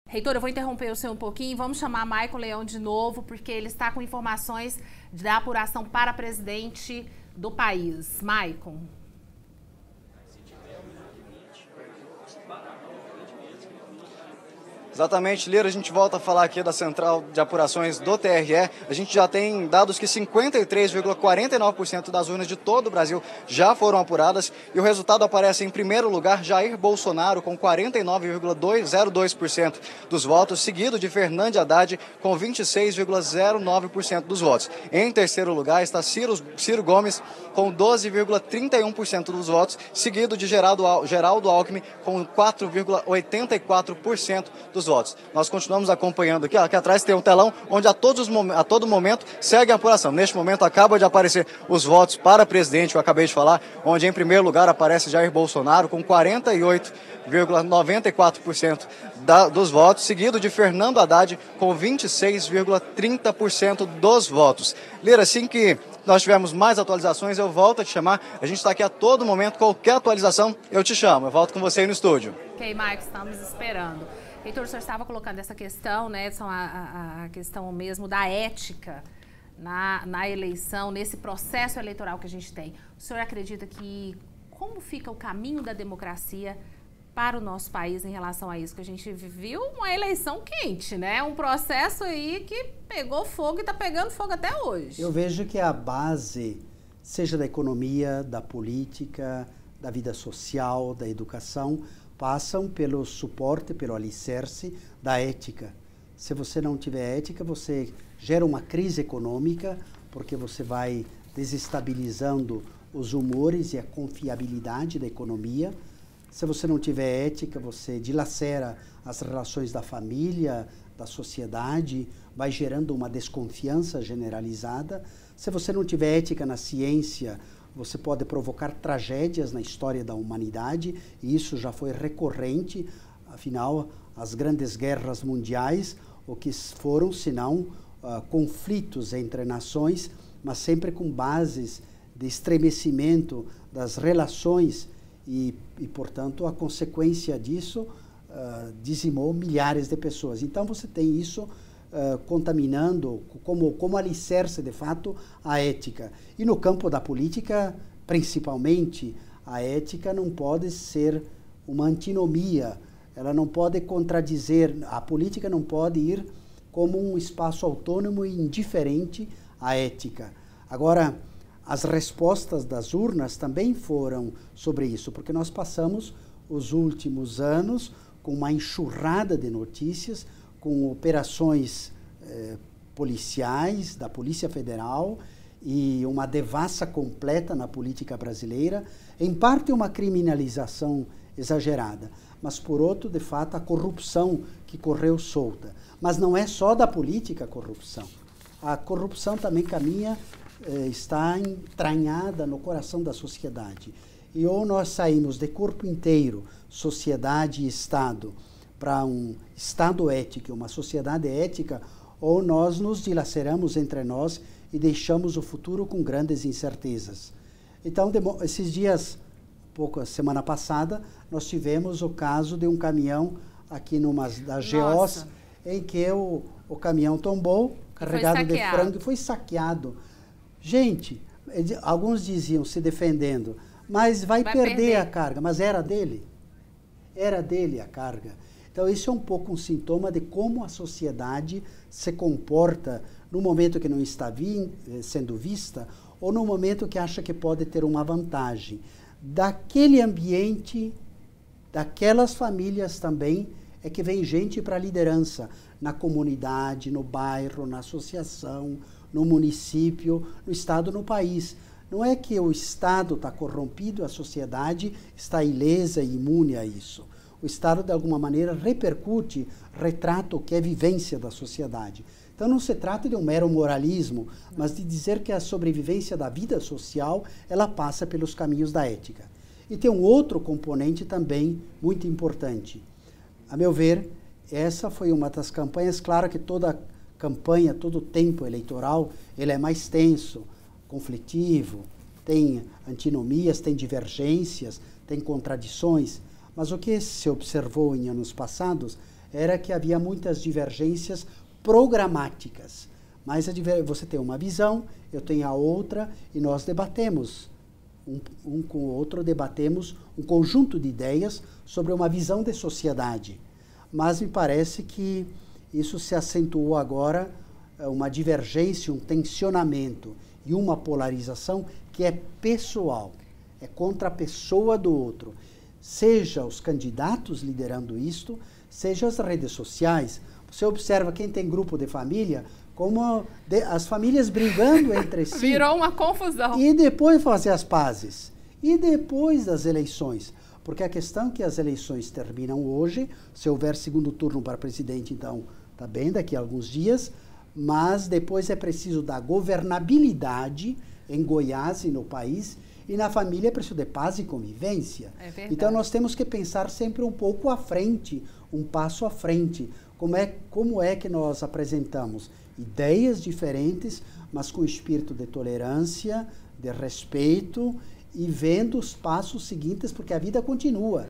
Reitor, eu vou interromper o senhor um pouquinho, vamos chamar Maicon Leão de novo, porque ele está com informações da apuração para presidente do país. Maicon. Exatamente, Lira, a gente volta a falar aqui da Central de Apurações do TRE. A gente já tem dados que 53,49% das urnas de todo o Brasil já foram apuradas e o resultado aparece em primeiro lugar Jair Bolsonaro com 49,02% dos votos, seguido de Fernando Haddad com 26,09% dos votos. Em terceiro lugar está Ciro Gomes com 12,31% dos votos, seguido de Geraldo Alckmin com 4,84% dos votos. Nós continuamos acompanhando aqui. Aqui atrás tem um telão onde a todo momento segue a apuração. Neste momento acaba de aparecer os votos para presidente, eu acabei de falar, onde em primeiro lugar aparece Jair Bolsonaro com 48,94% dos votos, seguido de Fernando Haddad com 26,30% dos votos. Lira, assim que nós tivermos mais atualizações, eu volto a te chamar. A gente está aqui a todo momento, qualquer atualização, eu te chamo. Eu volto com você aí no estúdio. Ok, Marcos, estamos esperando. Reitor, o senhor estava colocando essa questão, né, a questão mesmo da ética na eleição, nesse processo eleitoral que a gente tem. O senhor acredita que como fica o caminho da democracia para o nosso país em relação a isso? Que a gente viu uma eleição quente, né? Um processo aí que pegou fogo e está pegando fogo até hoje. Eu vejo que a base, seja da economia, da política, da vida social, da educação, passam pelo suporte, pelo alicerce da ética. Se você não tiver ética, você gera uma crise econômica, porque você vai desestabilizando os humores e a confiabilidade da economia. Se você não tiver ética, você dilacera as relações da família, da sociedade, vai gerando uma desconfiança generalizada. Se você não tiver ética na ciência, você pode provocar tragédias na história da humanidade, e isso já foi recorrente. Afinal, as grandes guerras mundiais, o que foram, senão, conflitos entre nações, mas sempre com bases de estremecimento das relações e portanto, a consequência disso dizimou milhares de pessoas. Então, você tem isso contaminando como alicerce, de fato, a ética. E no campo da política, principalmente, a ética não pode ser uma antinomia, ela não pode contradizer, a política não pode ir como um espaço autônomo e indiferente à ética. Agora, as respostas das urnas também foram sobre isso, porque nós passamos os últimos anos com uma enxurrada de notícias, com operações policiais da Polícia Federal e uma devassa completa na política brasileira, em parte uma criminalização exagerada, mas por outro, de fato, a corrupção que correu solta. Mas não é só da política a corrupção. A corrupção também caminha, está entranhada no coração da sociedade. E ou nós saímos de corpo inteiro, sociedade e Estado, para um Estado ético, uma sociedade ética, ou nós nos dilaceramos entre nós e deixamos o futuro com grandes incertezas. Então, esses dias, semana passada, nós tivemos o caso de um caminhão aqui numa das GOs, em que o caminhão tombou, carregado de frango, e foi saqueado. Gente, alguns diziam, se defendendo, mas vai perder a carga, mas era dele. Era dele a carga. Então, isso é um pouco um sintoma de como a sociedade se comporta no momento que não está sendo vista ou no momento que acha que pode ter uma vantagem. Daquele ambiente, daquelas famílias também, é que vem gente para a liderança, na comunidade, no bairro, na associação, no município, no Estado, no país. Não é que o Estado está corrompido, a sociedade está ilesa e imune a isso. O Estado, de alguma maneira, repercute, retrata o que é vivência da sociedade. Então, não se trata de um mero moralismo, mas de dizer que a sobrevivência da vida social, ela passa pelos caminhos da ética. E tem um outro componente também muito importante. A meu ver, essa foi uma das campanhas, claro que toda campanha, todo tempo eleitoral, ele é mais tenso, conflitivo, tem antinomias, tem divergências, tem contradições. Mas o que se observou em anos passados era que havia muitas divergências programáticas. Mas você tem uma visão, eu tenho a outra, e nós debatemos. Um com o outro debatemos um conjunto de ideias sobre uma visão de sociedade. Mas me parece que isso se acentuou agora, uma divergência, um tensionamento e uma polarização que é pessoal, é contra a pessoa do outro. Seja os candidatos liderando isto, seja as redes sociais. Você observa quem tem grupo de família, como as famílias brigando entre si. Virou uma confusão. E depois fazer as pazes. E depois das eleições. Porque a questão é que as eleições terminam hoje, se houver segundo turno para presidente, então está bem, daqui a alguns dias, mas depois é preciso da governabilidade em Goiás e no país, e na família é preciso de paz e convivência. É verdade. Então nós temos que pensar sempre um pouco à frente, um passo à frente. Como é que nós apresentamos ideias diferentes, mas com espírito de tolerância, de respeito e vendo os passos seguintes, porque a vida continua.